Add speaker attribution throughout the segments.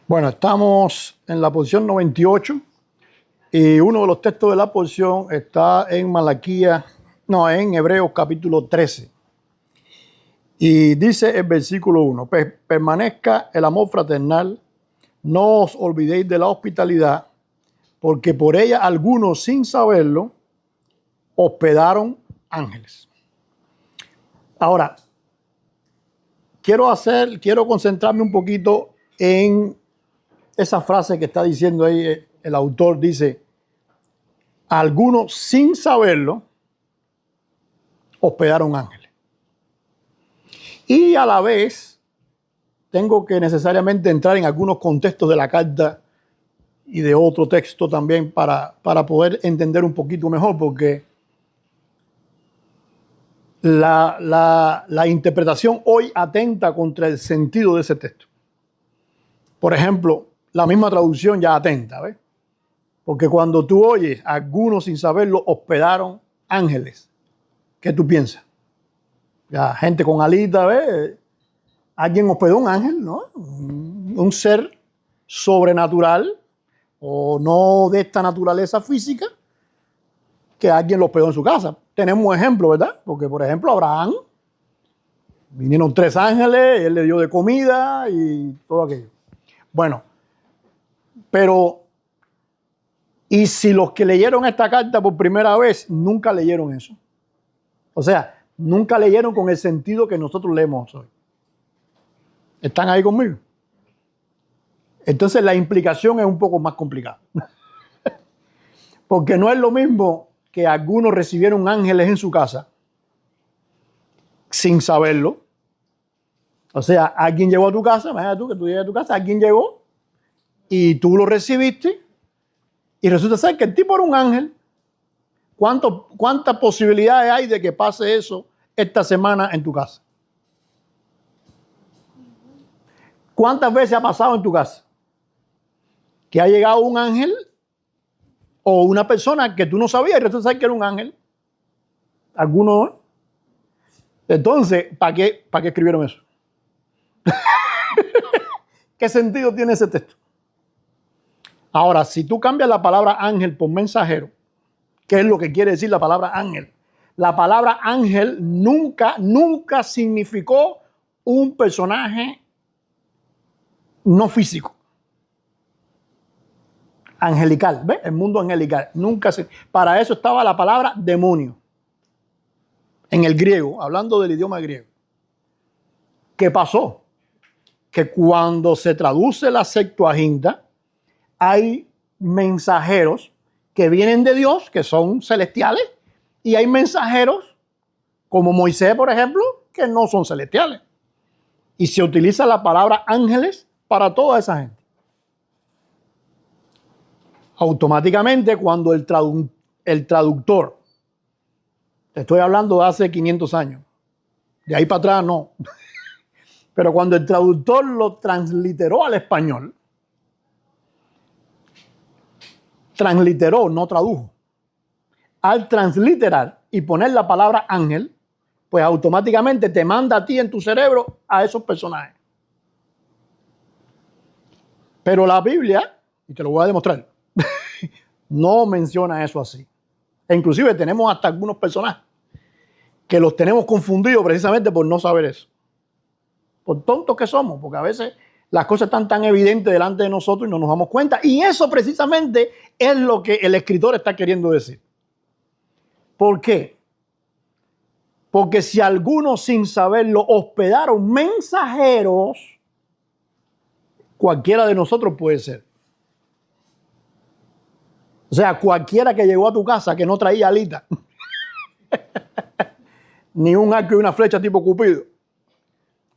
Speaker 1: Bueno, estamos en la posición 98 y uno de los textos de la posición está en en Hebreos capítulo 13. Y dice el versículo 1, permanezca el amor fraternal, no os olvidéis de la hospitalidad, porque por ella algunos sin saberlo hospedaron ángeles. Ahora, quiero concentrarme un poquito en esa frase que está diciendo ahí el autor. Dice, algunos sin saberlo hospedaron ángeles. Y a la vez tengo que necesariamente entrar en algunos contextos de la carta y de otro texto también para poder entender un poquito mejor, porque la interpretación hoy atenta contra el sentido de ese texto. Por ejemplo, la misma traducción ya atenta, ¿ves? Porque cuando tú oyes, algunos sin saberlo hospedaron ángeles, ¿qué tú piensas? Ya, gente con alitas, ¿ves? Alguien hospedó un ángel, ¿no? Un ser sobrenatural o no de esta naturaleza física, que alguien lo hospedó en su casa. Tenemos ejemplos, ¿verdad? Porque, por ejemplo, Abraham, vinieron 3 ángeles, él le dio de comida y todo aquello. Bueno, pero, ¿y si los que leyeron esta carta por primera vez nunca leyeron eso? O sea, nunca leyeron con el sentido que nosotros leemos hoy. ¿Están ahí conmigo? Entonces la implicación es un poco más complicada. Porque no es lo mismo que algunos recibieron ángeles en su casa sin saberlo. O sea, alguien llegó a tu casa, imagínate tú que tú llegas a tu casa, alguien llegó y tú lo recibiste y resulta ser que el tipo era un ángel. ¿Cuántas posibilidades hay de que pase eso esta semana en tu casa? ¿Cuántas veces ha pasado en tu casa que ha llegado un ángel o una persona que tú no sabías y resulta ser que era un ángel? ¿Algunos? Entonces, ¿para qué escribieron eso? ¿Qué sentido tiene ese texto? Ahora, si tú cambias la palabra ángel por mensajero, ¿qué es lo que quiere decir la palabra ángel? La palabra ángel nunca significó un personaje no físico. Angelical, ¿ves? El mundo angelical. Para eso estaba la palabra demonio. En el griego, hablando del idioma griego. ¿Qué pasó? Que cuando se traduce la Septuaginta, hay mensajeros que vienen de Dios, que son celestiales, y hay mensajeros, como Moisés, por ejemplo, que no son celestiales. Y se utiliza la palabra ángeles para toda esa gente. Automáticamente, cuando el traductor, te estoy hablando de hace 500 años, de ahí para atrás no, pero cuando el traductor lo transliteró al español, transliteró, no tradujo. Al transliterar y poner la palabra ángel, pues automáticamente te manda a ti en tu cerebro a esos personajes. Pero la Biblia, y te lo voy a demostrar, no menciona eso así. E inclusive tenemos hasta algunos personajes que los tenemos confundidos precisamente por no saber eso. Por tontos que somos, porque a veces las cosas están tan evidentes delante de nosotros y no nos damos cuenta. Y eso precisamente es lo que el escritor está queriendo decir. ¿Por qué? Porque si algunos sin saberlo hospedaron mensajeros, cualquiera de nosotros puede ser. O sea, cualquiera que llegó a tu casa que no traía alita, ni un arco y una flecha tipo Cupido.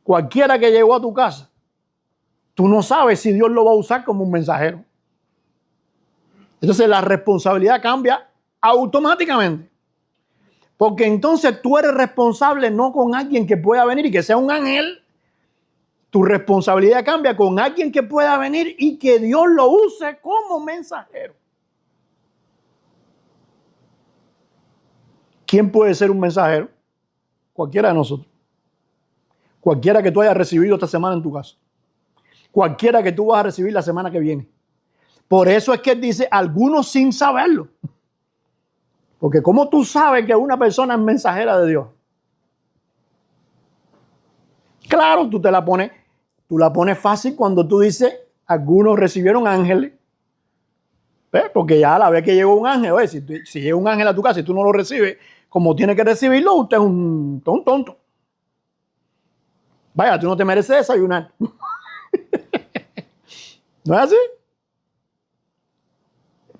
Speaker 1: Cualquiera que llegó a tu casa, tú no sabes si Dios lo va a usar como un mensajero. Entonces la responsabilidad cambia automáticamente. Porque entonces tú eres responsable no con alguien que pueda venir y que sea un ángel. Tu responsabilidad cambia con alguien que pueda venir y que Dios lo use como mensajero. ¿Quién puede ser un mensajero? Cualquiera de nosotros. Cualquiera que tú hayas recibido esta semana en tu casa. cualquiera que tú vas a recibir la semana que viene. Por eso es que él dice, algunos sin saberlo. Porque ¿cómo tú sabes que una persona es mensajera de Dios? Claro, tú la pones fácil cuando tú dices, algunos recibieron ángeles. ¿Ves? Porque ya a la vez que llegó un ángel, oye, si llega un ángel a tu casa y tú no lo recibes como tiene que recibirlo, usted es un tonto. Vaya, tú no te mereces desayunar. ¿No es así?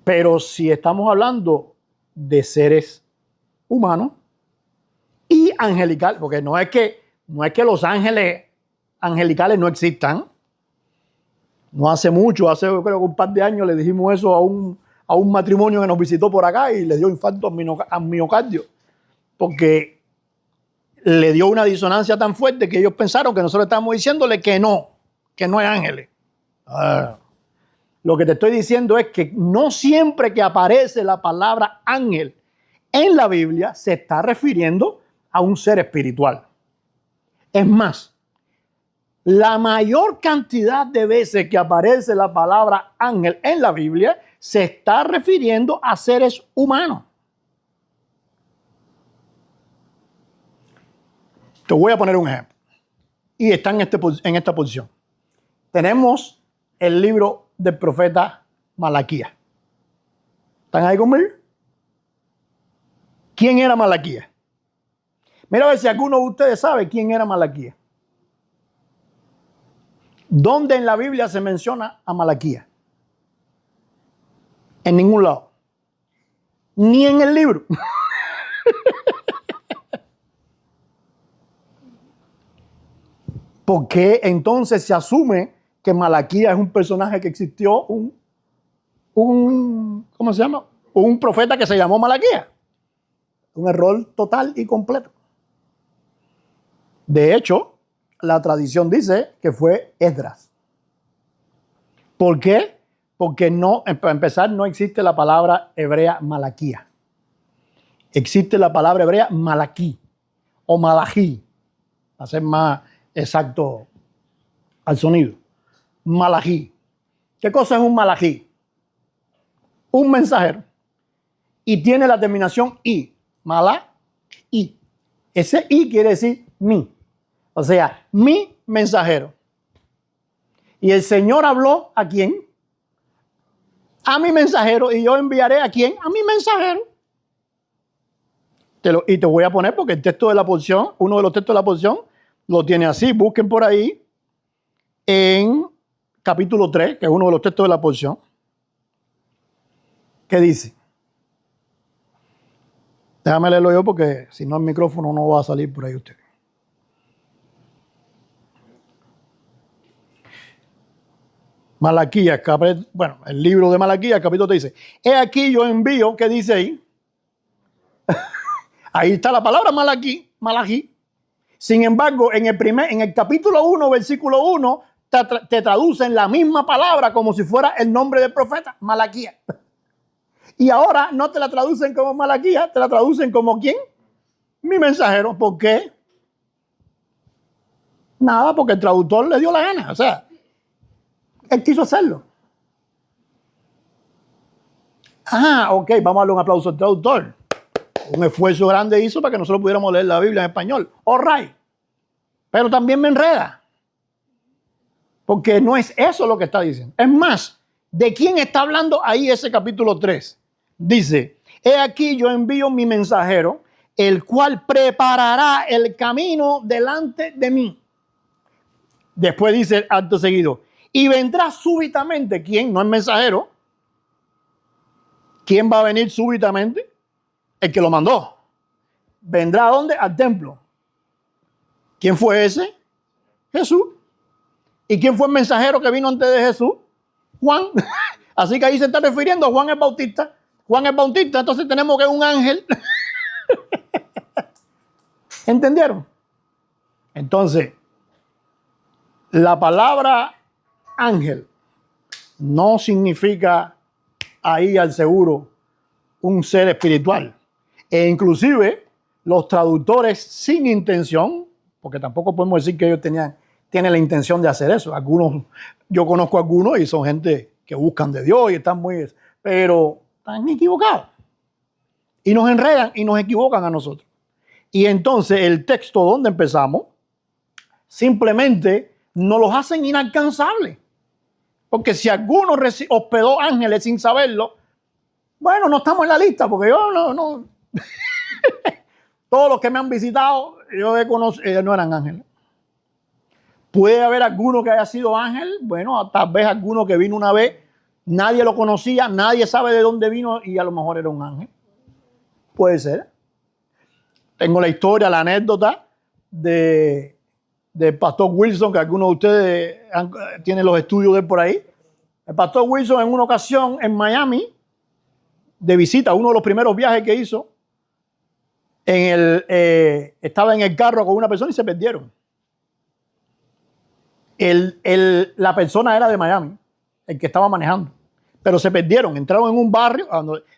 Speaker 1: Pero si estamos hablando de seres humanos y angelicales, porque no es que los ángeles angelicales no existan. No hace mucho, hace creo que un par de años le dijimos eso a un matrimonio que nos visitó por acá y le dio infarto a miocardio, porque le dio una disonancia tan fuerte que ellos pensaron que nosotros estábamos diciéndole que no es ángeles. Lo que te estoy diciendo es que no siempre que aparece la palabra ángel en la Biblia se está refiriendo a un ser espiritual. Es más, la mayor cantidad de veces que aparece la palabra ángel en la Biblia se está refiriendo a seres humanos. Te voy a poner un ejemplo. Y está en esta posición. Tenemos el libro del profeta Malaquías. ¿Están ahí conmigo? ¿Quién era Malaquías? Mira a ver si alguno de ustedes sabe quién era Malaquías. ¿Dónde en la Biblia se menciona a Malaquías? En ningún lado. Ni en el libro. ¿Por qué entonces se asume que Malaquías es un personaje que existió, ¿cómo se llama? Un profeta que se llamó Malaquías? Un error total y completo. De hecho, la tradición dice que fue Esdras. ¿Por qué? Porque para empezar, no existe la palabra hebrea Malaquía. Existe la palabra hebrea Malaquí o Malají, para ser más exacto al sonido. Malají. ¿Qué cosa es un malají? Un mensajero. Y tiene la terminación i. Malaí. Ese i quiere decir mi. O sea, mi mensajero. Y el Señor habló ¿a quién? A mi mensajero. Y yo enviaré ¿a quién? A mi mensajero. Y te voy a poner porque el texto de la porción, uno de los textos de la porción, lo tiene así. Busquen por ahí en capítulo 3, que es uno de los textos de la porción. ¿Qué dice? Déjame leerlo yo porque si no el micrófono no va a salir por ahí usted. Malaquías, bueno, el libro de Malaquías, capítulo 3 dice, he aquí yo envío, ¿qué dice ahí? Ahí está la palabra Malaquí. Sin embargo, en el capítulo 1, versículo 1, te traducen la misma palabra como si fuera el nombre del profeta, Malaquías. Y ahora no te la traducen como Malaquías, te la traducen como ¿quién? Mi mensajero. ¿Por qué? Nada, porque el traductor le dio la gana. O sea, él quiso hacerlo. Ok, vamos a darle un aplauso al traductor. Un esfuerzo grande hizo para que nosotros pudiéramos leer la Biblia en español. All right. Pero también me enreda. Porque no es eso lo que está diciendo. Es más, ¿de quién está hablando ahí ese capítulo 3? Dice, he aquí yo envío mi mensajero, el cual preparará el camino delante de mí. Después dice acto seguido, y vendrá súbitamente. ¿Quién? No es mensajero. ¿Quién va a venir súbitamente? El que lo mandó. ¿Vendrá a dónde? Al templo. ¿Quién fue ese? Jesús. ¿Y quién fue el mensajero que vino antes de Jesús? Juan. Así que ahí se está refiriendo a Juan el Bautista. Juan el Bautista, entonces tenemos que un ángel. ¿Entendieron? Entonces, la palabra ángel no significa ahí al seguro un ser espiritual. E inclusive los traductores sin intención, porque tampoco podemos decir que ellos tenían tiene la intención de hacer eso. Algunos, yo conozco a algunos y son gente que buscan de Dios y están muy... Pero están equivocados. Y nos enredan y nos equivocan a nosotros. Y entonces el texto donde empezamos simplemente nos los hacen inalcanzables. Porque si alguno hospedó ángeles sin saberlo, bueno, no estamos en la lista, porque yo no. Todos los que me han visitado, yo he conocido, ellos no eran ángeles. Puede haber alguno que haya sido ángel, bueno, tal vez alguno que vino una vez, nadie lo conocía, nadie sabe de dónde vino y a lo mejor era un ángel. Puede ser. Tengo la historia, la anécdota del pastor Wilson, que algunos de ustedes tienen los estudios de él por ahí. El pastor Wilson en una ocasión en Miami, de visita, uno de los primeros viajes que hizo, estaba en el carro con una persona y se perdieron. La persona era de Miami, el que estaba manejando, pero se perdieron, entraron en un barrio,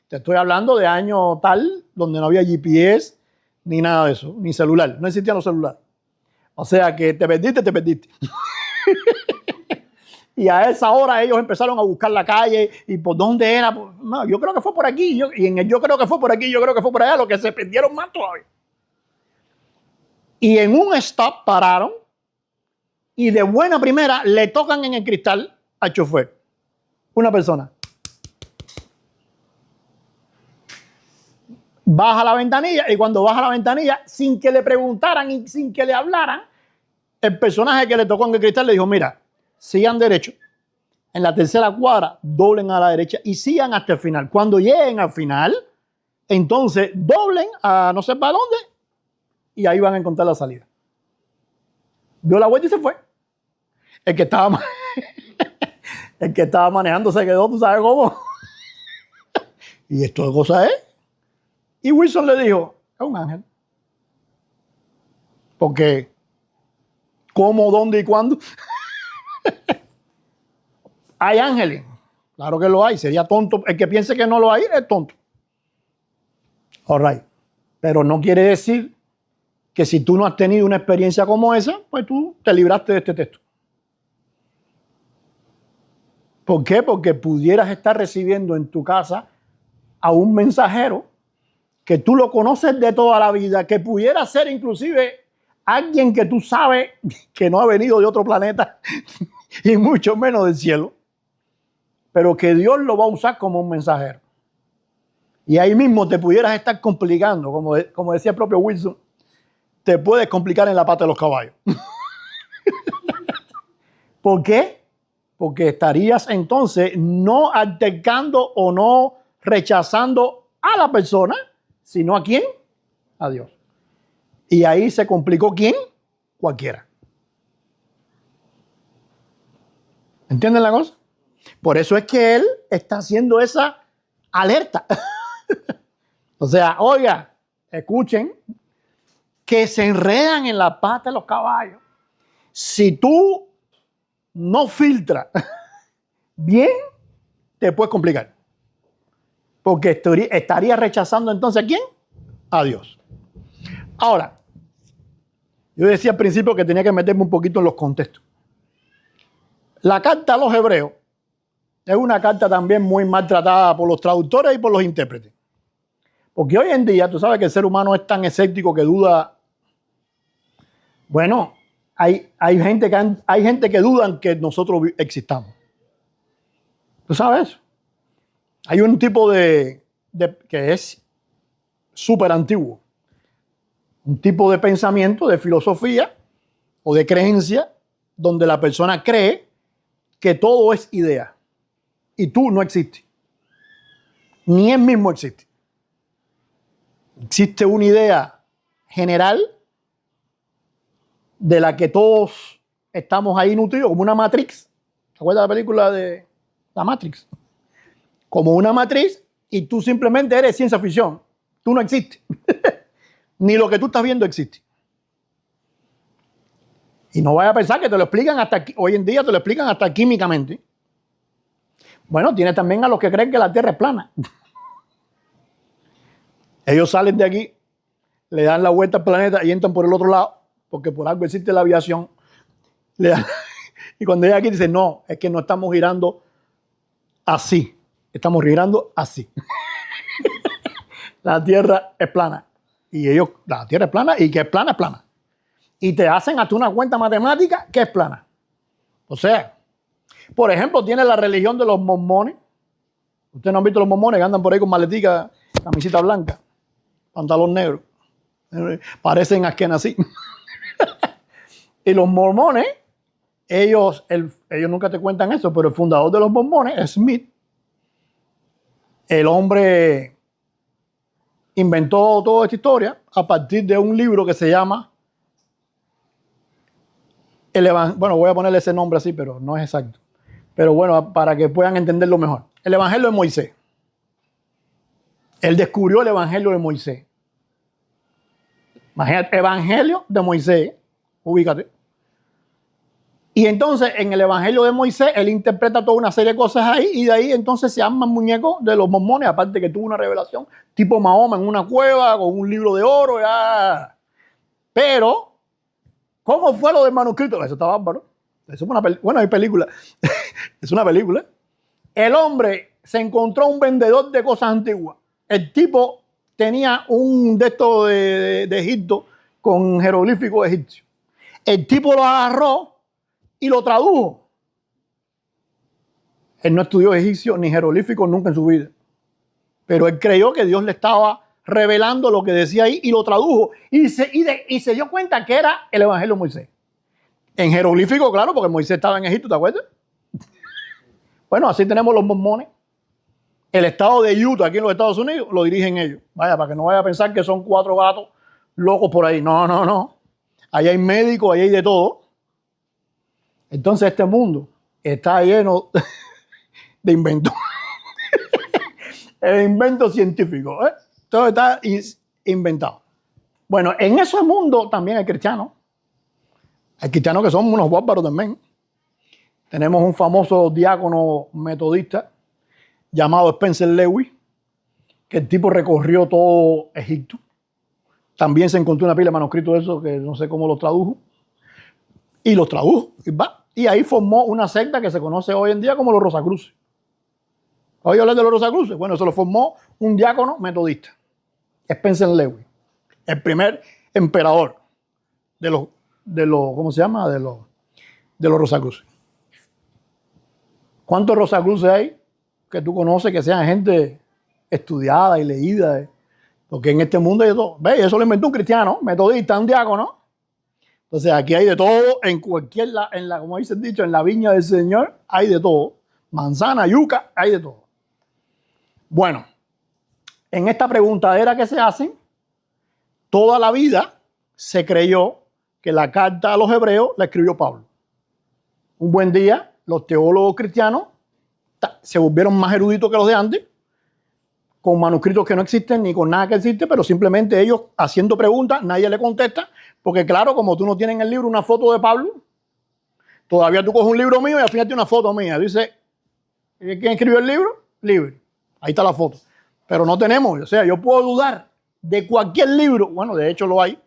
Speaker 1: te estoy hablando de año tal, donde no había GPS, ni nada de eso, ni celular, no existían los celulares. O sea que te perdiste, te perdiste. Y a esa hora ellos empezaron a buscar la calle y por dónde era. No, yo creo que fue por aquí. Yo creo que fue por aquí, yo creo que fue por allá. Los que se perdieron más todavía. Y en un stop pararon y de buena primera le tocan en el cristal al chofer. Una persona. Baja la ventanilla y cuando baja la ventanilla, sin que le preguntaran y sin que le hablaran, el personaje que le tocó en el cristal le dijo, mira, sigan derecho, en la tercera cuadra doblen a la derecha y sigan hasta el final. Cuando lleguen al final, entonces doblen a no sé para dónde y ahí van a encontrar la salida. Dio la vuelta y se fue. El que estaba manejando se quedó, tú sabes cómo. Y esto de cosa es. Y Wilson le dijo, es un ángel. Porque, ¿cómo, dónde y cuándo? ¿Hay ángeles? Claro que lo hay. Sería tonto. El que piense que no lo hay es tonto. All right. Pero no quiere decir que si tú no has tenido una experiencia como esa, pues tú te libraste de este texto. ¿Por qué? Porque pudieras estar recibiendo en tu casa a un mensajero que tú lo conoces de toda la vida, que pudiera ser inclusive alguien que tú sabes que no ha venido de otro planeta y mucho menos del cielo, pero que Dios lo va a usar como un mensajero. Y ahí mismo te pudieras estar complicando, como decía el propio Wilson, te puedes complicar en la pata de los caballos. ¿Por qué? Porque estarías entonces no altercando o no rechazando a la persona, sino a quién, a Dios. Y ahí se complicó quién, cualquiera. ¿Entienden la cosa? Por eso es que él está haciendo esa alerta. O sea, oiga, escuchen, que se enredan en la pata de los caballos. Si tú no filtras bien, te puedes complicar. Porque estaría rechazando entonces ¿a quién? A Dios. Ahora, yo decía al principio que tenía que meterme un poquito en los contextos. La carta a los hebreos es una carta también muy maltratada por los traductores y por los intérpretes. Porque hoy en día, tú sabes que el ser humano es tan escéptico que duda. Bueno, hay gente que duda que nosotros existamos. ¿Tú sabes eso? Hay un tipo que es súper antiguo. Un tipo de pensamiento, de filosofía o de creencia donde la persona cree que todo es idea y tú no existes. Ni él mismo existe. Existe una idea general de la que todos estamos ahí nutridos, como una matriz. ¿Te acuerdas de la película de la Matrix? Como una matriz y tú simplemente eres ciencia ficción. Tú no existes. Ni lo que tú estás viendo existe. Y no vayas a pensar que te lo explican hoy en día te lo explican hasta químicamente. Bueno, tiene también a los que creen que la Tierra es plana. Ellos salen de aquí, le dan la vuelta al planeta y entran por el otro lado, porque por algo existe la aviación. Le da- y cuando llega aquí dice, no, es que no estamos girando así, estamos girando así. La Tierra es plana. Y ellos, la Tierra es plana y que es plana, es plana. Y te hacen hasta una cuenta matemática que es plana. O sea, por ejemplo, tiene la religión de los mormones. Ustedes no han visto los mormones que andan por ahí con maletica, camisita blanca, pantalón negro. Parecen askenazí. Y los mormones, ellos nunca te cuentan eso, pero el fundador de los mormones, Smith, el hombre inventó toda esta historia a partir de un libro que se llama bueno, voy a ponerle ese nombre así, pero no es exacto. Pero bueno, para que puedan entenderlo mejor. El Evangelio de Moisés. Él descubrió el Evangelio de Moisés. Imagínate, Evangelio de Moisés. Ubícate. Y entonces en el Evangelio de Moisés, él interpreta toda una serie de cosas ahí y de ahí entonces se arma el muñeco de los mormones, aparte que tuvo una revelación tipo Mahoma en una cueva con un libro de oro. Ya. Pero, ¿cómo fue lo del manuscrito? Eso está bárbaro. Eso es una bueno, hay película. Es una película. El hombre se encontró un vendedor de cosas antiguas. El tipo tenía un de estos de Egipto con jeroglíficos egipcios. El tipo lo agarró y lo tradujo. Él no estudió egipcio ni jeroglíficos nunca en su vida. Pero él creyó que Dios le estaba revelando lo que decía ahí y lo tradujo. Y se dio cuenta que era el Evangelio de Moisés. En jeroglífico, claro, porque Moisés estaba en Egipto, ¿te acuerdas? Bueno, así tenemos los mormones. El estado de Utah, aquí en los Estados Unidos, lo dirigen ellos. Vaya, para que no vaya a pensar que son 4 gatos locos por ahí. No, no, no. Ahí hay médicos, ahí hay de todo. Entonces este mundo está lleno de inventos. El invento científico. Todo está inventado. Bueno, en ese mundo también hay cristianos. Hay cristianos que son unos bárbaros también. Tenemos un famoso diácono metodista llamado Spencer Lewis, que el tipo recorrió todo Egipto. También se encontró una pila de manuscritos de eso, que no sé cómo los tradujo. Y los tradujo. Y ahí formó una secta que se conoce hoy en día como los Rosacruces. ¿Oye hablar de los Rosacruces? Bueno, eso lo formó un diácono metodista, Spencer Lewis, el primer emperador de los ¿cómo se llama? De los Rosacruces. ¿Cuántos Rosacruces hay que tú conoces que sean gente estudiada y leída? Porque en este mundo hay de todo. ¿Ves? Eso lo inventó un cristiano, metodista, un diácono. Entonces aquí hay de todo, en cualquier, como dice el dicho, en la viña del Señor hay de todo. Manzana, yuca, hay de todo. Bueno, en esta preguntadera que se hacen, toda la vida se creyó que la carta a los hebreos la escribió Pablo. Un buen día, los teólogos cristianos se volvieron más eruditos que los de antes, con manuscritos que no existen ni con nada que existe, pero simplemente ellos haciendo preguntas, nadie le contesta, porque claro, como tú no tienes en el libro una foto de Pablo, todavía tú coges un libro mío y al final tienes una foto mía. Dice, ¿quién escribió el libro? Libre. Ahí está la foto. Pero no tenemos, o sea, yo puedo dudar de cualquier libro. Bueno, de hecho lo hay.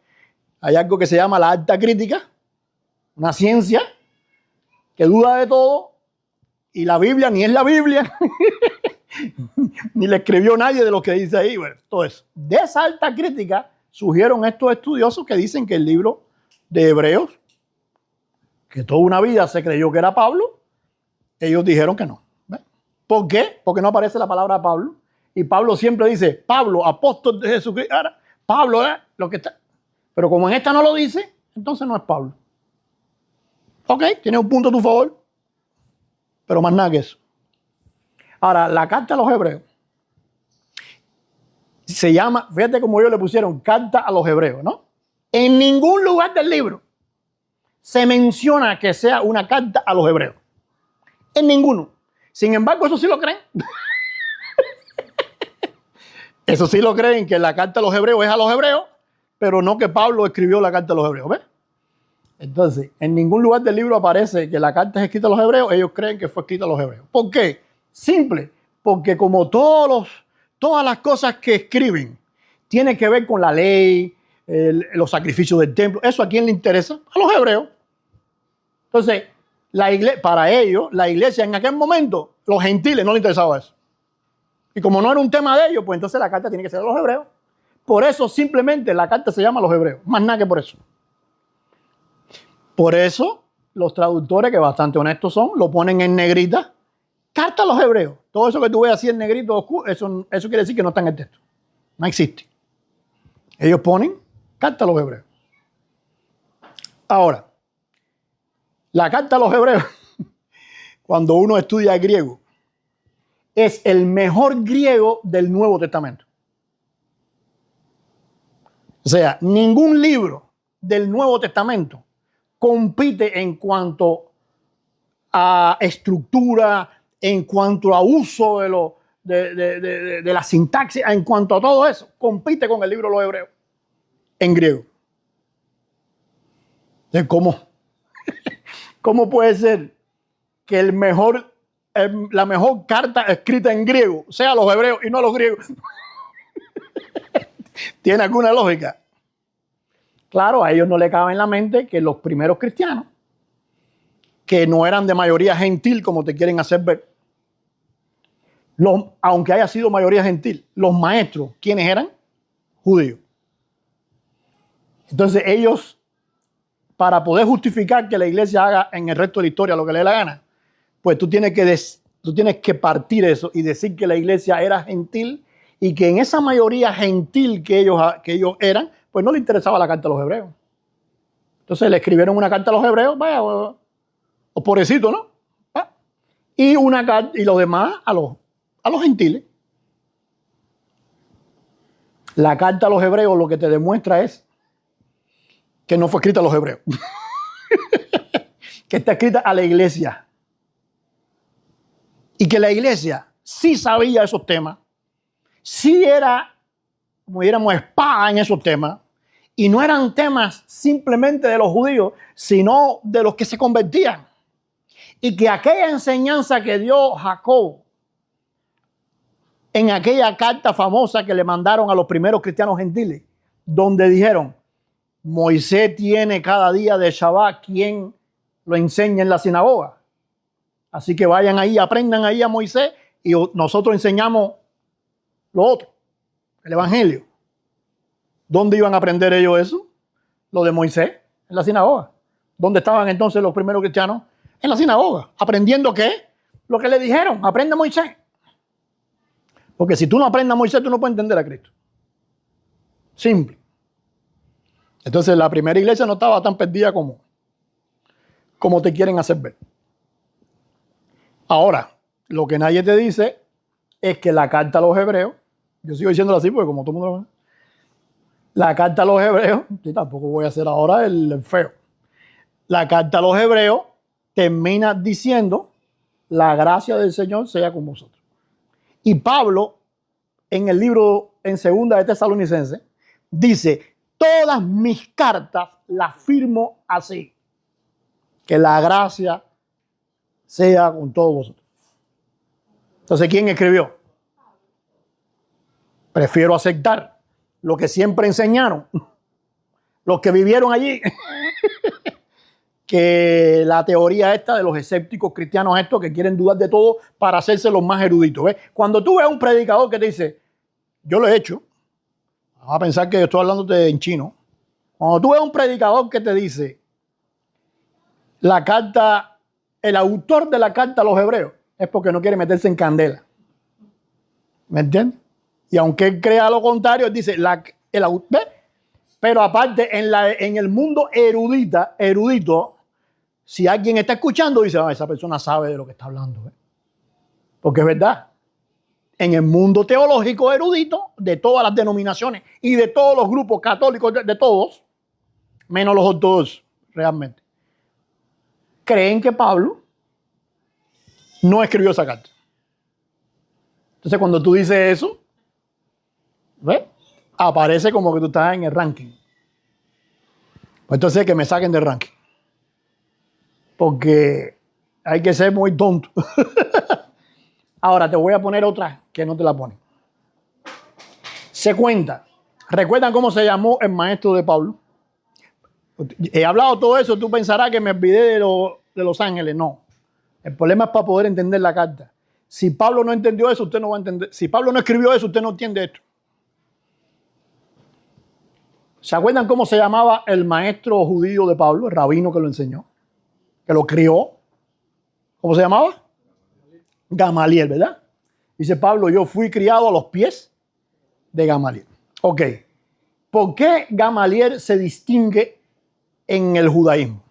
Speaker 1: Hay algo que se llama la alta crítica, una ciencia que duda de todo, y la Biblia ni es la Biblia, ni la escribió nadie de lo que dice ahí. Bueno, entonces, de esa alta crítica surgieron estos estudiosos que dicen que el libro de Hebreos, que toda una vida se creyó que era Pablo, ellos dijeron que no. ¿Ves? ¿Por qué? Porque no aparece la palabra Pablo. Y Pablo siempre dice, Pablo, apóstol de Jesucristo. Ahora, Pablo es lo que está. Pero como en esta no lo dice, entonces no es Pablo. Ok, tiene un punto a tu favor, pero más nada que eso. Ahora, la carta a los hebreos se llama, fíjate cómo ellos le pusieron carta a los hebreos, ¿no? En ningún lugar del libro se menciona que sea una carta a los hebreos. En ninguno. Sin embargo, eso sí lo creen. Eso sí lo creen, que la carta a los hebreos es a los hebreos, pero no que Pablo escribió la carta a los hebreos. ¿Ves? Entonces, en ningún lugar del libro aparece que la carta es escrita a los hebreos, ellos creen que fue escrita a los hebreos. ¿Por qué? Simple, porque como todas las cosas que escriben tienen que ver con la ley, los sacrificios del templo, ¿eso a quién le interesa? A los hebreos. Entonces, para ellos, la iglesia en aquel momento, los gentiles no les interesaba eso. Y como no era un tema de ellos, pues entonces la carta tiene que ser de los hebreos. Por eso simplemente la carta se llama a los hebreos. Más nada que por eso. Por eso los traductores, que bastante honestos son, lo ponen en negrita. Carta a los hebreos. Todo eso que tú ves así en negrito oscuro, eso quiere decir que no está en el texto. No existe. Ellos ponen carta a los hebreos. Ahora, la carta a los hebreos, cuando uno estudia griego, es el mejor griego del Nuevo Testamento. O sea, ningún libro del Nuevo Testamento compite en cuanto a estructura, en cuanto a uso de la sintaxis, en cuanto a todo eso, compite con el libro de los Hebreos en griego. Entonces, ¿cómo puede ser que la mejor carta escrita en griego sea a los hebreos y no a los griegos? ¿Tiene alguna lógica? Claro, a ellos no le cabe en la mente que los primeros cristianos, que no eran de mayoría gentil como te quieren hacer ver, aunque haya sido mayoría gentil, los maestros, ¿quiénes eran? Judíos. Entonces ellos, para poder justificar que la iglesia haga en el resto de la historia lo que le dé la gana, pues tú tienes que partir eso y decir que la iglesia era gentil y que en esa mayoría gentil que ellos eran, pues no le interesaba la carta a los hebreos. Entonces le escribieron una carta a los hebreos, vaya, o pobrecito, ¿no? Y los demás a los gentiles. La carta a los hebreos lo que te demuestra es que no fue escrita a los hebreos. Que está escrita a la iglesia. Y que la iglesia sí sabía esos temas, sí era, como diríamos, espada en esos temas, y no eran temas simplemente de los judíos, sino de los que se convertían. Y que aquella enseñanza que dio Jacob en aquella carta famosa que le mandaron a los primeros cristianos gentiles, donde dijeron, Moisés tiene cada día de Shabbat quien lo enseña en la sinagoga. Así que vayan ahí, aprendan ahí a Moisés y nosotros enseñamos lo otro, el evangelio. ¿Dónde iban a aprender ellos eso? Lo de Moisés, en la sinagoga. ¿Dónde estaban entonces los primeros cristianos? En la sinagoga. ¿Aprendiendo qué? Lo que le dijeron, aprende a Moisés. Porque si tú no aprendes a Moisés, tú no puedes entender a Cristo. Simple. Entonces la primera iglesia no estaba tan perdida como te quieren hacer ver. Ahora, lo que nadie te dice es que la carta a los hebreos, yo sigo diciéndolo así porque como todo el mundo lo ve, la carta a los hebreos, y tampoco voy a hacer ahora el feo, la carta a los hebreos termina diciendo, la gracia del Señor sea con vosotros. Y Pablo, en el libro, en 2 de Tesalonicenses, dice, todas mis cartas las firmo así, que la gracia sea con todos vosotros. Entonces, ¿quién escribió? Prefiero aceptar lo que siempre enseñaron los que vivieron allí que la teoría esta de los escépticos cristianos estos que quieren dudar de todo para hacerse los más eruditos. ¿Ves? Cuando tú ves a un predicador que te dice, yo lo he hecho, vas a pensar que yo estoy hablándote en chino. Cuando tú ves a un predicador que te dice, la carta, el autor de la carta a los hebreos, es porque no quiere meterse en candela. ¿Me entiendes? Y aunque él crea lo contrario, él dice, ¿ves? Pero aparte, en el mundo erudito, si alguien está escuchando, dice, esa persona sabe de lo que está hablando. ¿Eh? Porque es verdad. En el mundo teológico erudito, de todas las denominaciones y de todos los grupos católicos, de todos, menos los ortodoxos, realmente, creen que Pablo no escribió esa carta. Entonces, cuando tú dices eso, ¿ves? Aparece como que tú estás en el ranking. Pues entonces que me saquen del ranking. Porque hay que ser muy tonto. Ahora te voy a poner otra que no te la ponen. Se cuenta. ¿Recuerdan cómo se llamó el maestro de Pablo? He hablado todo eso, tú pensarás que me olvidé de los ángeles, no. El problema es para poder entender la carta. Si Pablo no entendió eso, usted no va a entender. Si Pablo no escribió eso, usted no entiende esto. ¿Se acuerdan cómo se llamaba el maestro judío de Pablo, el rabino que lo enseñó, que lo crió? ¿Cómo se llamaba? Gamaliel, ¿verdad? Dice Pablo, yo fui criado a los pies de Gamaliel. Ok. ¿Por qué Gamaliel se distingue en el judaísmo?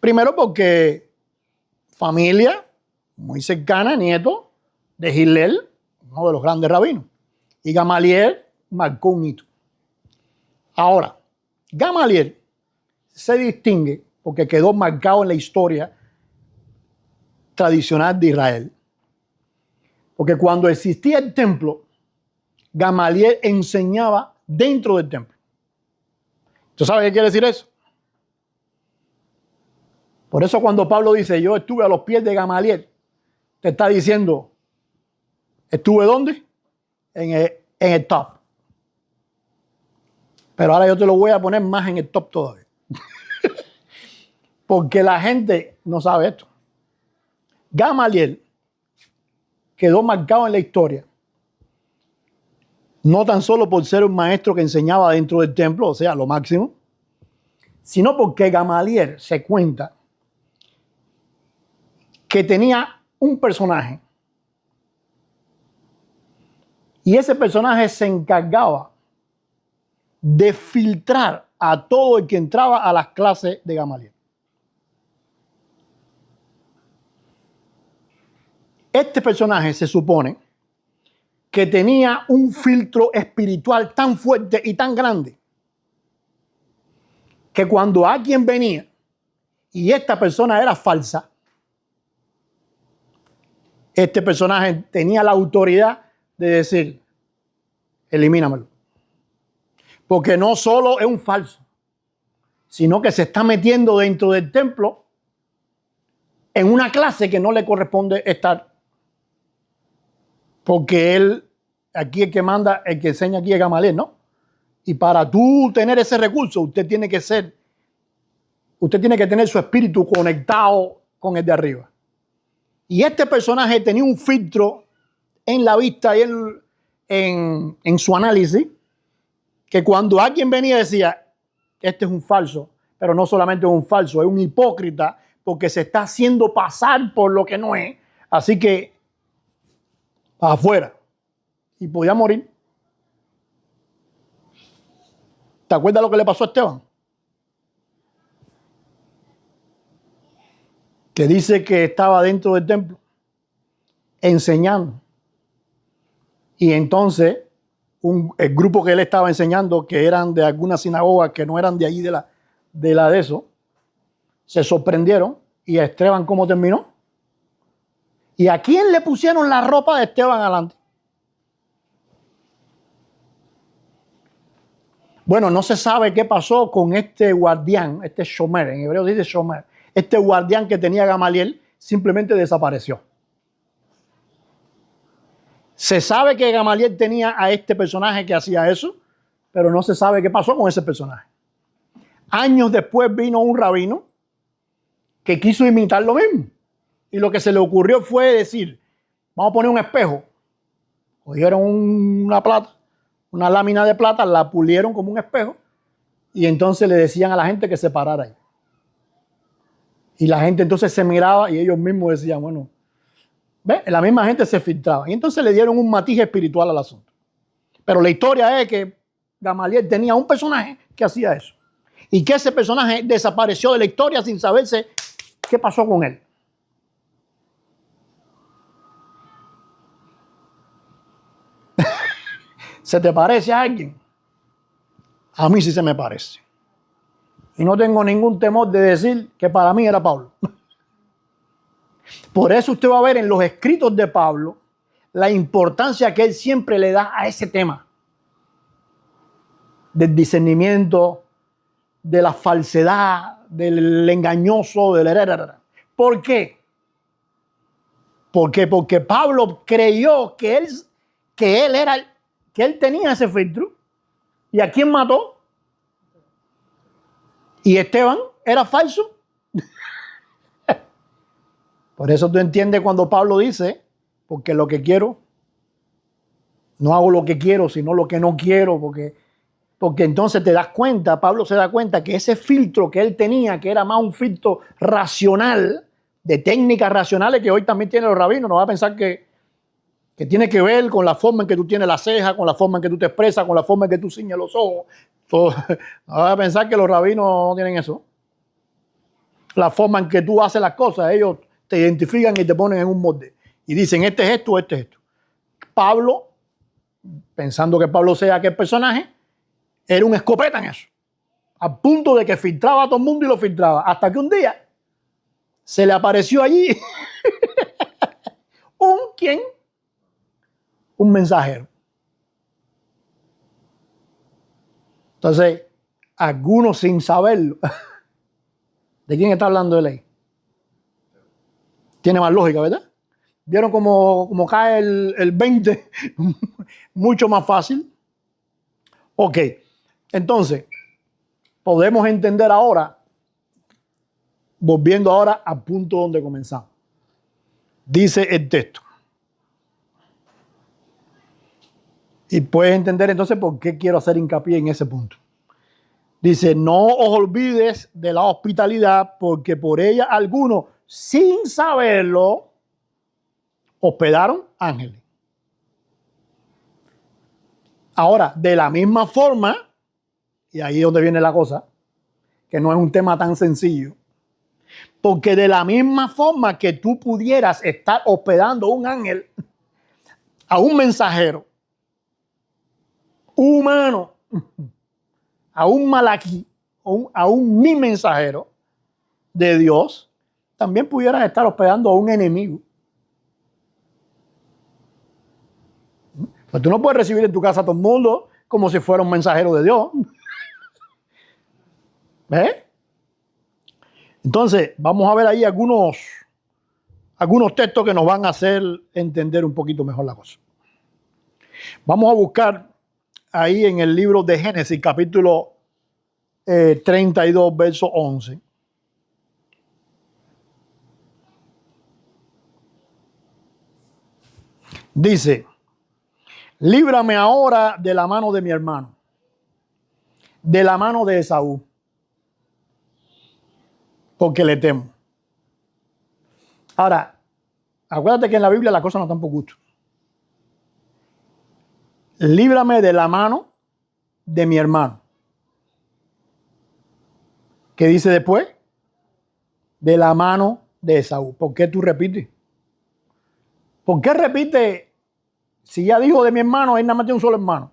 Speaker 1: Primero porque familia muy cercana, nieto de Hillel, uno de los grandes rabinos. Y Gamaliel marcó un hito. Ahora, Gamaliel se distingue porque quedó marcado en la historia tradicional de Israel. Porque cuando existía el templo, Gamaliel enseñaba dentro del templo. ¿Tú sabes qué quiere decir eso? Por eso cuando Pablo dice, yo estuve a los pies de Gamaliel, te está diciendo, ¿estuve dónde? En el top. Pero ahora yo te lo voy a poner más en el top todavía. Porque la gente no sabe esto. Gamaliel quedó marcado en la historia, no tan solo por ser un maestro que enseñaba dentro del templo, o sea, lo máximo, sino porque Gamaliel se cuenta que tenía un personaje y ese personaje se encargaba de filtrar a todo el que entraba a las clases de Gamaliel. Este personaje se supone que tenía un filtro espiritual tan fuerte y tan grande que cuando alguien venía y esta persona era falsa, este personaje tenía la autoridad de decir, elimínamelo. Porque no solo es un falso, sino que se está metiendo dentro del templo en una clase que no le corresponde estar. Porque él, aquí el que manda, el que enseña aquí es Gamaliel, ¿no? Y para tú tener ese recurso, usted tiene que tener su espíritu conectado con el de arriba. Y este personaje tenía un filtro en la vista y en su análisis, que cuando alguien venía y decía, este es un falso, pero no solamente es un falso, es un hipócrita, porque se está haciendo pasar por lo que no es. Así que, afuera. Y podía morir. ¿Te acuerdas lo que le pasó a Esteban? Que dice que estaba dentro del templo enseñando. Y entonces el grupo que él estaba enseñando, que eran de alguna sinagoga, que no eran de allí de eso, se sorprendieron. ¿Y a Esteban cómo terminó? ¿Y a quién le pusieron la ropa de Esteban adelante? Bueno, no se sabe qué pasó con este guardián, este shomer, en hebreo se dice shomer. Este guardián que tenía Gamaliel simplemente desapareció. Se sabe que Gamaliel tenía a este personaje que hacía eso, pero no se sabe qué pasó con ese personaje. Años después vino un rabino que quiso imitar lo mismo. Y lo que se le ocurrió fue decir, vamos a poner un espejo. Cogieron una lámina de plata, la pulieron como un espejo y entonces le decían a la gente que se parara ahí. Y la gente entonces se miraba y ellos mismos decían, bueno, ¿ves? La misma gente se filtraba. Y entonces le dieron un matiz espiritual al asunto. Pero la historia es que Gamaliel tenía un personaje que hacía eso. Y que ese personaje desapareció de la historia sin saberse qué pasó con él. ¿Se te parece a alguien? A mí sí se me parece. Y no tengo ningún temor de decir que para mí era Pablo. Por eso usted va a ver en los escritos de Pablo la importancia que él siempre le da a ese tema. Del discernimiento, de la falsedad, del engañoso, del herrero. ¿Por qué? ¿Por qué? Porque Pablo creyó que él tenía ese filtro. ¿Y a quién mató? ¿Y Esteban era falso? Por eso tú entiendes cuando Pablo dice, porque lo que quiero, no hago lo que quiero, sino lo que no quiero, porque entonces te das cuenta, Pablo se da cuenta que ese filtro que él tenía, que era más un filtro racional, de técnicas racionales que hoy también tienen los rabinos, no va a pensar que tiene que ver con la forma en que tú tienes la ceja, con la forma en que tú te expresas, con la forma en que tú ciñes los ojos. Todo, no va a pensar que los rabinos no tienen eso. La forma en que tú haces las cosas, ellos te identifican y te ponen en un molde. Y dicen, este es esto, este es esto. Pablo, pensando que Pablo sea aquel personaje, era un escopeta en eso. Al punto de que filtraba a todo el mundo y lo filtraba. Hasta que un día se le apareció allí ¿quién? Un mensajero. Entonces, algunos sin saberlo. ¿De quién está hablando de ley? Tiene más lógica, ¿verdad? ¿Vieron cómo cae el 20? Mucho más fácil. Ok, entonces, podemos entender ahora, volviendo ahora al punto donde comenzamos. Dice el texto. Y puedes entender entonces por qué quiero hacer hincapié en ese punto. Dice, no os olvides de la hospitalidad, porque por ella algunos, sin saberlo, hospedaron ángeles. Ahora, de la misma forma, y ahí es donde viene la cosa, que no es un tema tan sencillo, porque de la misma forma que tú pudieras estar hospedando un ángel a un mensajero humano, a un malaquí, a un mi mensajero de Dios, también pudieras estar hospedando a un enemigo. Pues tú no puedes recibir en tu casa a todo el mundo como si fuera un mensajero de Dios. ¿Ves? Entonces, vamos a ver ahí algunos textos que nos van a hacer entender un poquito mejor la cosa. Vamos a buscar ahí en el libro de Génesis, capítulo 32, verso 11. Dice, líbrame ahora de la mano de mi hermano, de la mano de Esaú, porque le temo. Ahora, acuérdate que en la Biblia la cosa no está por gusto. Líbrame de la mano de mi hermano. ¿Qué dice después? De la mano de Esaú. ¿Por qué tú repites? ¿Por qué repite? Si ya dijo de mi hermano, él nada más tiene un solo hermano.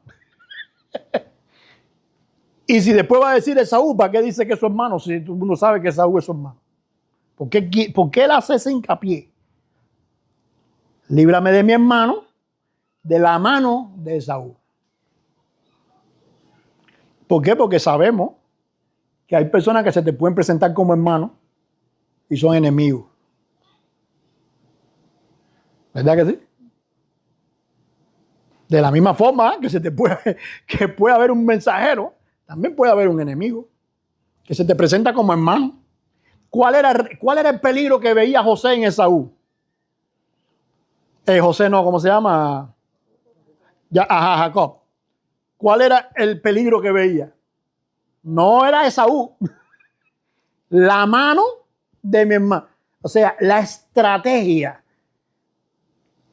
Speaker 1: Y si después va a decir Esaú, ¿para qué dice que es su hermano? Si todo el mundo sabe que Esaú es su hermano. ¿Por qué él hace ese hincapié? Líbrame de mi hermano, de la mano de Esaú. ¿Por qué? Porque sabemos que hay personas que se te pueden presentar como hermanos y son enemigos. ¿Verdad que sí? De la misma forma que puede haber un mensajero, también puede haber un enemigo que se te presenta como hermano. ¿Cuál era el peligro que veía José en Esaú? José no, ¿cómo se llama? Jacob. ¿Cuál era el peligro que veía? No era Esaú. La mano de mi hermano. O sea, la estrategia,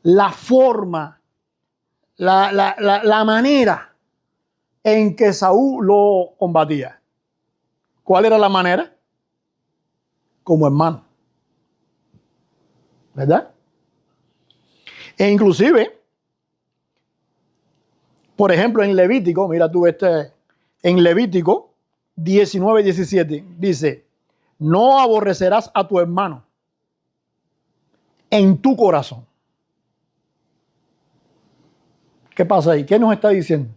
Speaker 1: la forma, la manera en que Saúl lo combatía. ¿Cuál era la manera? Como hermano. ¿Verdad? E inclusive, por ejemplo, en Levítico, mira tú en Levítico 19:17, dice, no aborrecerás a tu hermano en tu corazón. ¿Qué pasa ahí? ¿Qué nos está diciendo?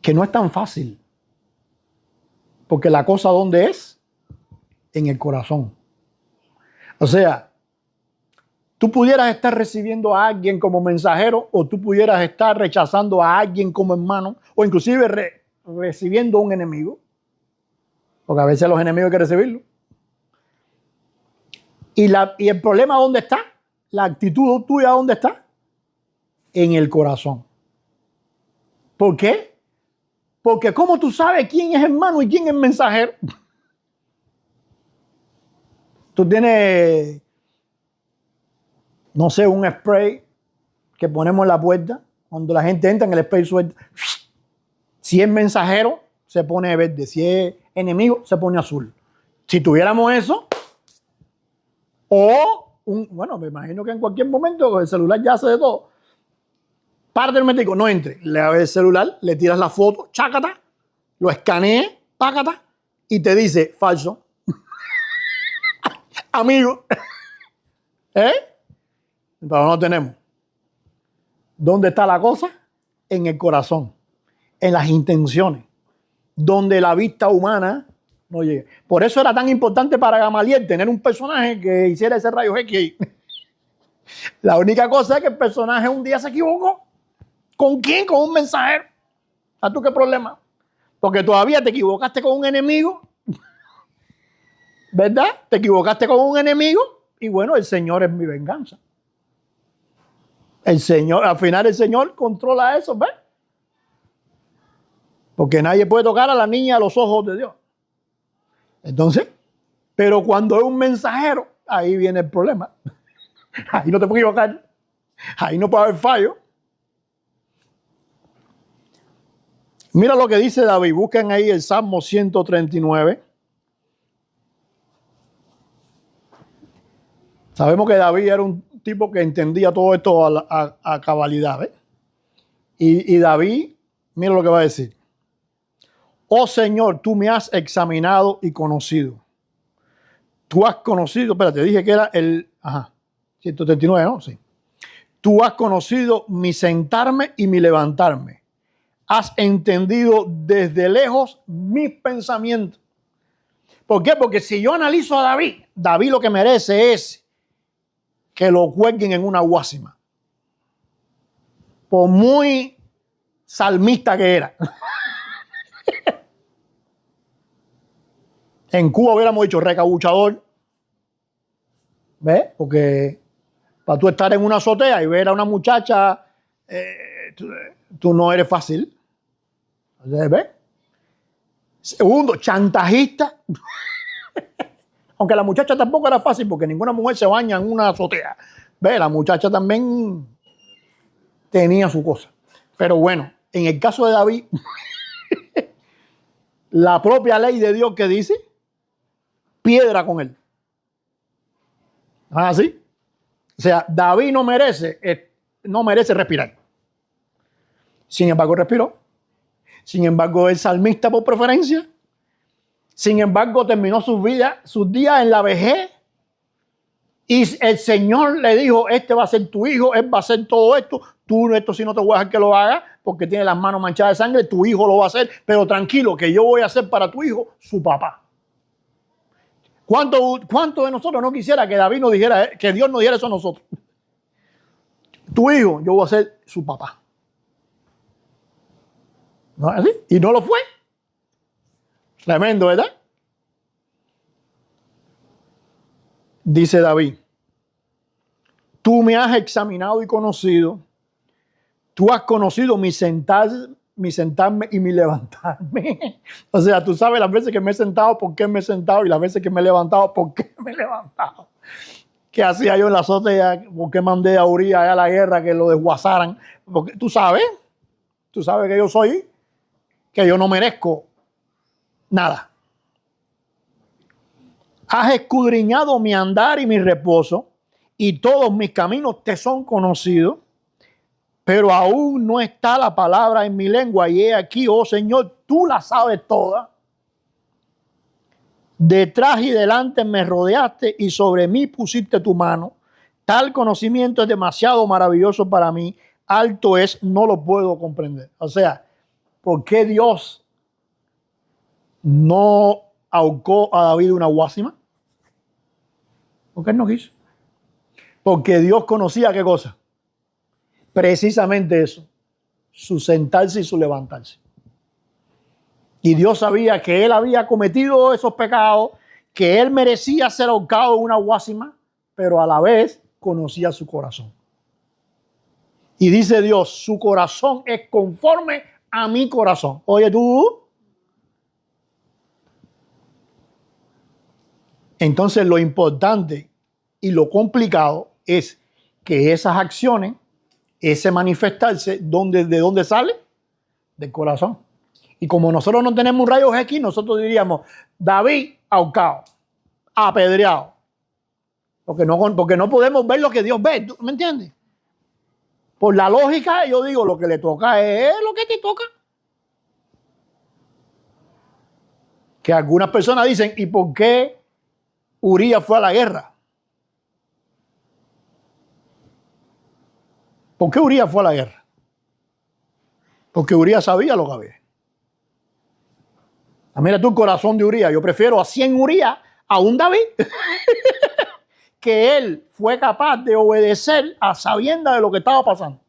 Speaker 1: Que no es tan fácil. Porque la cosa, ¿dónde es? En el corazón. O sea, tú pudieras estar recibiendo a alguien como mensajero o tú pudieras estar rechazando a alguien como hermano o inclusive recibiendo un enemigo. Porque a veces los enemigos hay que recibirlos. Y el problema, ¿dónde está? La actitud tuya, ¿dónde está? En el corazón. ¿Por qué? Porque ¿cómo tú sabes quién es hermano y quién es mensajero? Tú tienes, no sé, un spray que ponemos en la puerta. Cuando la gente entra en el spray suelta. Si es mensajero, se pone verde. Si es enemigo, se pone azul. Si tuviéramos eso, bueno, me imagino que en cualquier momento el celular ya hace de todo. Parte del médico, no entre. Le abre el celular, le tiras la foto, chácata, lo escanea, pácata, y te dice falso. Amigo. ¿Eh? Pero no tenemos. ¿Dónde está la cosa? En el corazón, en las intenciones, donde la vista humana no llega. Por eso era tan importante para Gamaliel tener un personaje que hiciera ese rayo X. La única cosa es que el personaje un día se equivocó. ¿Con quién? Con un mensajero. ¿A tú qué problema? Porque todavía te equivocaste con un enemigo. ¿Verdad? Te equivocaste con un enemigo y bueno, el Señor es mi venganza. El Señor, al final el Señor controla eso, ¿ves? Porque nadie puede tocar a la niña a los ojos de Dios. Entonces, pero cuando es un mensajero, ahí viene el problema. Ahí no te puedes equivocar. Ahí no puede haber fallo. Mira lo que dice David. Busquen ahí el Salmo 139. Sabemos que David era un tipo que entendía todo esto a cabalidad. ¿Eh? Y David, mira lo que va a decir. Oh Señor, tú me has examinado y conocido. Tú has conocido, espérate, dije que era el 139, ¿no? Sí. Tú has conocido mi sentarme y mi levantarme. Has entendido desde lejos mis pensamientos. ¿Por qué? Porque si yo analizo a David, David lo que merece es que lo cuelguen en una guásima. Por muy salmista que era. En Cuba hubiéramos dicho recabuchador. ¿Ves? Porque para tú estar en una azotea y ver a una muchacha, tú no eres fácil. ¿Ves? Segundo, chantajista. Aunque la muchacha tampoco era fácil porque ninguna mujer se baña en una azotea. ¿Ves? La muchacha también tenía su cosa. Pero bueno, en el caso de David, la propia ley de Dios que dice, piedra con él. ¿Así? O sea, David no merece respirar. Sin embargo, respiró. Sin embargo, es salmista por preferencia. Sin embargo, terminó sus días en la vejez. Y el Señor le dijo, este va a ser tu hijo, él va a hacer todo esto. Tú esto sí no te voy a dejar que lo haga porque tiene las manos manchadas de sangre. Tu hijo lo va a hacer, pero tranquilo que yo voy a ser para tu hijo su papá. ¿Cuánto de nosotros no quisiera que David nos dijera, que Dios nos dijera eso a nosotros? Tu hijo, yo voy a ser su papá. ¿No es así? Y no lo fue. Tremendo, ¿verdad? Dice David, tú me has examinado y conocido, tú has conocido mi sentarme y mi levantarme. O sea, tú sabes las veces que me he sentado, por qué me he sentado, y las veces que me he levantado, por qué me he levantado. ¿Qué hacía yo en la azotea? ¿Por qué mandé a Uría a la guerra que lo desguazaran? Porque tú sabes que yo no merezco nada. Has escudriñado mi andar y mi reposo, y todos mis caminos te son conocidos, pero aún no está la palabra en mi lengua, y he aquí, oh Señor, tú la sabes toda. Detrás y delante me rodeaste y sobre mí pusiste tu mano. Tal conocimiento es demasiado maravilloso para mí, alto es, no lo puedo comprender. O sea, ¿por qué Dios no ahorcó a David una guásima? Porque él no quiso. Porque Dios conocía qué cosa. Precisamente eso. Su sentarse y su levantarse. Y Dios sabía que él había cometido esos pecados, que él merecía ser ahorcado en una guásima, pero a la vez conocía su corazón. Y dice Dios, su corazón es conforme a mi corazón. Oye tú. Entonces lo importante y lo complicado es que esas acciones, ese manifestarse, ¿de dónde sale? Del corazón. Y como nosotros no tenemos rayos X, nosotros diríamos, David ahorcado, apedreado. Porque no podemos ver lo que Dios ve, ¿tú me entiendes? Por la lógica, yo digo, lo que le toca es lo que te toca. Que algunas personas dicen, ¿y por qué Urías fue a la guerra? ¿Por qué Urías fue a la guerra? Porque Urías sabía lo que había. Mira tú el corazón de Urías. Yo prefiero a 100 Urías a un David. Que él fue capaz de obedecer a sabiendas de lo que estaba pasando.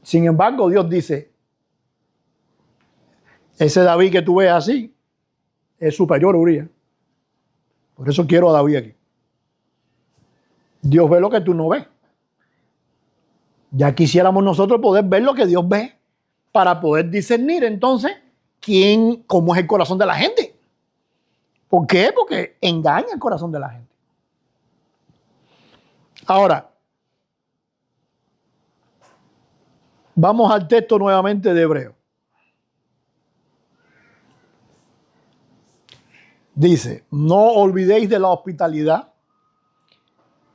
Speaker 1: Sin embargo, Dios dice, ese David que tú ves así es superior a Urías. Por eso quiero a David aquí. Dios ve lo que tú no ves. Ya quisiéramos nosotros poder ver lo que Dios ve para poder discernir entonces cómo es el corazón de la gente. ¿Por qué? Porque engaña el corazón de la gente. Ahora, vamos al texto nuevamente de Hebreo. Dice, no olvidéis de la hospitalidad,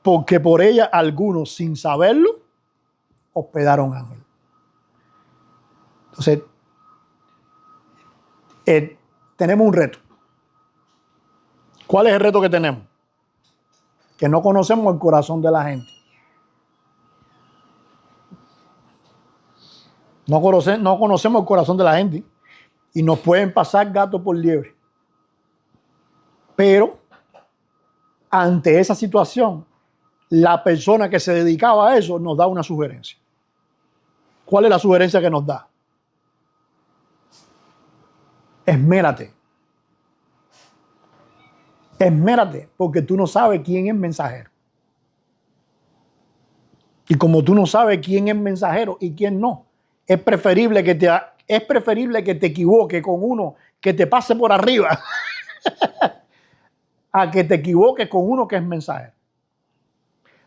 Speaker 1: porque por ella algunos, sin saberlo, hospedaron ángeles. Entonces, tenemos un reto. ¿Cuál es el reto que tenemos? Que no conocemos el corazón de la gente. No conocemos el corazón de la gente y nos pueden pasar gato por liebre. Pero ante esa situación, la persona que se dedicaba a eso nos da una sugerencia. ¿Cuál es la sugerencia que nos da? Esmérate. Esmérate, porque tú no sabes quién es mensajero. Y como tú no sabes quién es mensajero y quién no, es preferible que te equivoques con uno que te pase por arriba a que te equivoques con uno que es mensajero.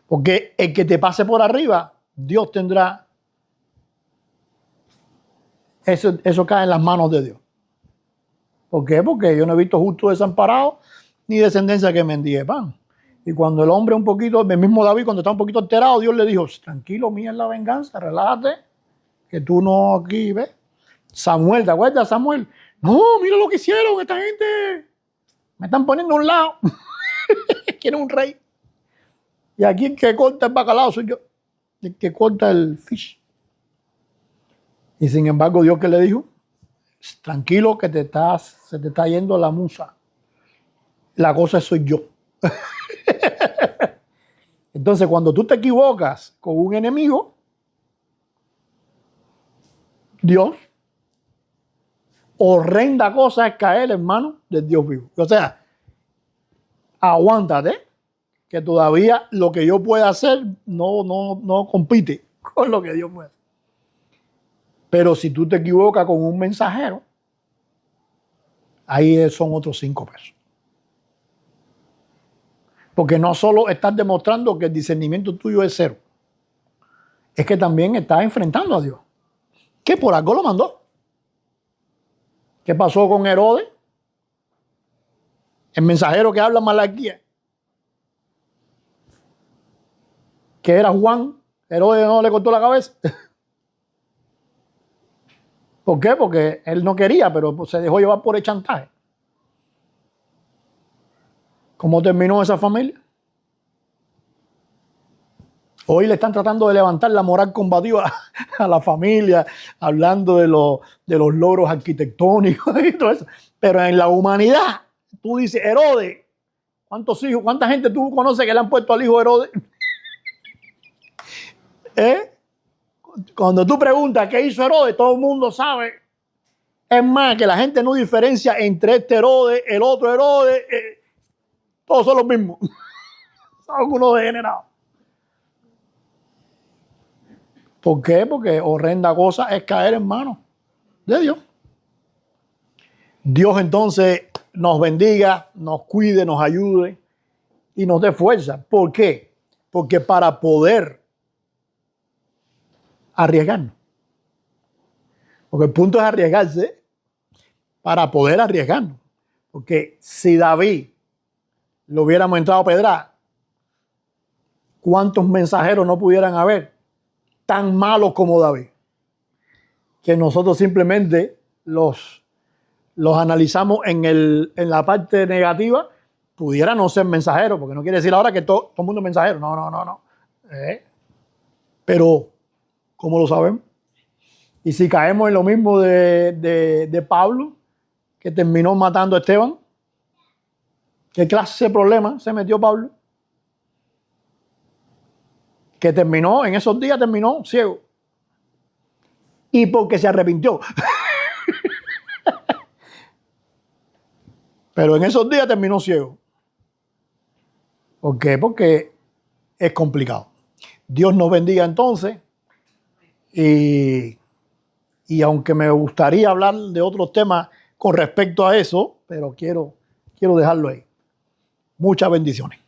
Speaker 1: Porque el que te pase por arriba, Dios tendrá. Eso cae en las manos de Dios. ¿Por qué? Porque yo no he visto justo desamparado ni descendencia que mendigue pan. Y cuando el hombre el mismo David, cuando está un poquito alterado, Dios le dijo, tranquilo, mía es la venganza, relájate, que tú no aquí, ¿ves? Samuel, ¿te acuerdas, Samuel? No, mira lo que hicieron, esta gente me están poniendo a un lado. Quieren un rey. Y aquí el que corta el bacalao soy yo, el que corta el fish. Y sin embargo, Dios, ¿qué le dijo? Tranquilo, que se te está yendo la musa. La cosa soy yo. Entonces, cuando tú te equivocas con un enemigo, Dios, horrenda cosa es caer en manos del Dios vivo. O sea, aguántate, que todavía lo que yo pueda hacer no compite con lo que Dios puede hacer. Pero si tú te equivocas con un mensajero, ahí son otros 5 pesos. Porque no solo estás demostrando que el discernimiento tuyo es 0, es que también estás enfrentando a Dios, que por algo lo mandó. ¿Qué pasó con Herodes? El mensajero que habla malaquía, que era Juan, Herodes no le cortó la cabeza. ¿Por qué? Porque él no quería, pero se dejó llevar por el chantaje. ¿Cómo terminó esa familia? Hoy le están tratando de levantar la moral combativa a la familia, hablando de los logros arquitectónicos y todo eso. Pero en la humanidad, tú dices, Herodes, ¿cuántos hijos, cuánta gente tú conoces que le han puesto al hijo Herodes? Cuando tú preguntas qué hizo Herodes, todo el mundo sabe. Es más, que la gente no diferencia entre este Herodes, el otro Herodes. Todos son los mismos. Son algunos degenerados. ¿Por qué? Porque horrenda cosa es caer en manos de Dios. Dios entonces nos bendiga, nos cuide, nos ayude y nos dé fuerza. ¿Por qué? Porque para poder arriesgarnos. Porque el punto es arriesgarse para poder arriesgarnos. Porque si David lo hubiéramos entrado a pedrar, ¿cuántos mensajeros no pudieran haber tan malos como David? Que nosotros simplemente los analizamos en la parte negativa. Pudiera no ser mensajero, porque no quiere decir ahora que todo el mundo es mensajero. No. Pero, ¿cómo lo sabemos? Y si caemos en lo mismo de Pablo, que terminó matando a Esteban, ¿qué clase de problema se metió Pablo? Que terminó, en esos días terminó ciego. Y porque se arrepintió. Pero en esos días terminó ciego. ¿Por qué? Porque es complicado. Dios nos bendiga entonces. Y aunque me gustaría hablar de otros temas con respecto a eso, pero quiero dejarlo ahí. Muchas bendiciones.